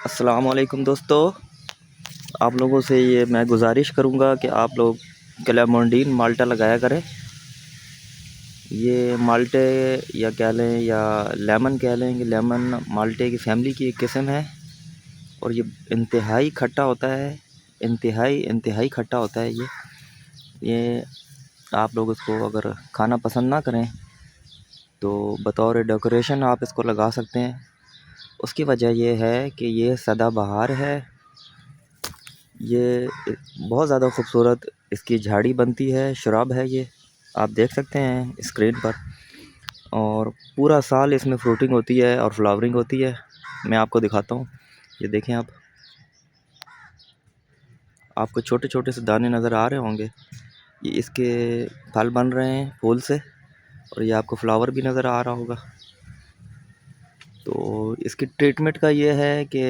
अस्सलाम वालेकुम दोस्तों, आप लोगों से ये मैं गुजारिश करूँगा कि आप लोग ग्लेमोंडिन माल्टा लगाया करें। ये माल्टे या कह लें या लेमन कह लें कि लेमन माल्टे की फ़ैमिली की एक किस्म है और ये इंतहाई खट्टा होता है। इंतहाई खट्टा होता है ये आप लोग इसको अगर खाना पसंद ना करें तो बतौर डेकोरेशन आप इसको लगा सकते हैं। उसकी वजह ये है कि ये सदाबहार है। ये बहुत ज़्यादा खूबसूरत इसकी झाड़ी बनती है, श्रब है ये, आप देख सकते हैं स्क्रीन पर। और पूरा साल इसमें फ्रूटिंग होती है और फ्लावरिंग होती है। मैं आपको दिखाता हूँ, ये देखें आपको छोटे छोटे से दाने नज़र आ रहे होंगे। ये इसके फल बन रहे हैं फूल से और ये आपको फ्लावर भी नज़र आ रहा होगा। तो इसकी ट्रीटमेंट का ये है कि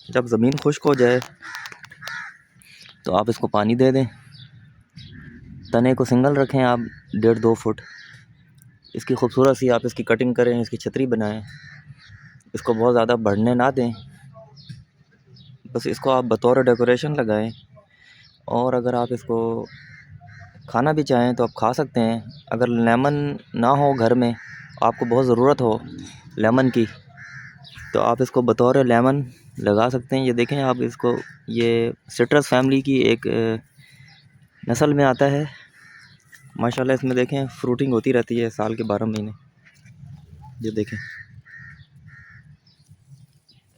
जब ज़मीन खुश्क हो जाए तो आप इसको पानी दे दें। तने को सिंगल रखें आप 1.5-2 फुट। इसकी खूबसूरत सी आप इसकी कटिंग करें, इसकी छतरी बनाएं। इसको बहुत ज़्यादा बढ़ने ना दें, बस इसको आप बतौर डेकोरेशन लगाएं। और अगर आप इसको खाना भी चाहें तो आप खा सकते हैं। अगर लेमन ना हो घर में, आपको बहुत ज़रूरत हो लेमन की, तो आप इसको बतौर लेमन लगा सकते हैं। ये देखें आप इसको, ये सिट्रस फैमिली की एक नस्ल में आता है। माशाल्लाह इसमें देखें फ्रूटिंग होती रहती है साल के 12 महीने। ये देखें,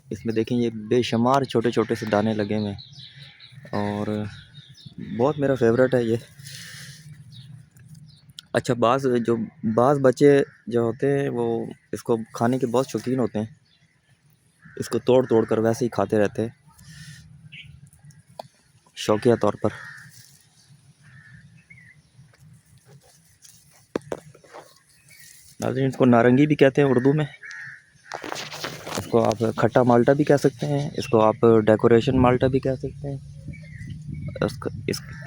इसमें देखें ये बेशुमार छोटे छोटे से दाने लगे हुए हैं और बहुत मेरा फेवरेट है ये। अच्छा, बाज़ बच्चे जो होते हैं वो इसको खाने के बहुत शौकीन होते हैं। इसको तोड़ तोड़ कर वैसे ही खाते रहते हैं शौकिया तौर पर। नाज़रीन, इसको नारंगी भी कहते हैं उर्दू में। इसको आप खट्टा माल्टा भी कह सकते हैं, इसको आप डेकोरेशन माल्टा भी कह सकते हैं।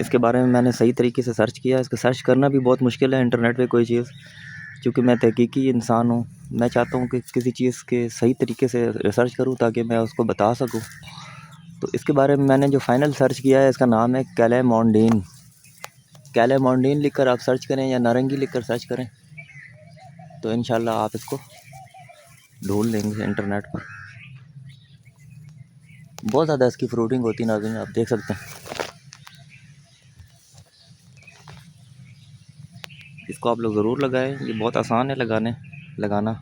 इसके बारे में मैंने सही तरीके से सर्च किया। इसको सर्च करना भी बहुत मुश्किल है इंटरनेट पे कोई चीज़, क्योंकि मैं तहकीकी इंसान हूँ। मैं चाहता हूँ कि किसी चीज़ के सही तरीके से रिसर्च करूँ ताकि मैं उसको बता सकूँ। तो इसके बारे में मैंने जो फ़ाइनल सर्च किया है, इसका नाम है ग्लेमोंडिन। ग्लेमोंडिन लिख कर आप सर्च करें या नारंगी लिख कर सर्च करें तो इंशाल्लाह आप इसको ढूंढ लेंगे इंटरनेट पर। बहुत ज़्यादा इसकी फ्रूटिंग होती है नाज़रीन, आप देख सकते हैं। इसको आप लोग ज़रूर लगाएं, ये बहुत आसान है लगाना।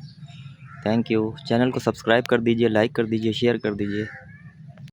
Thank you. चैनल को सब्सक्राइब कर दीजिए, लाइक कर दीजिए, शेयर कर दीजिए।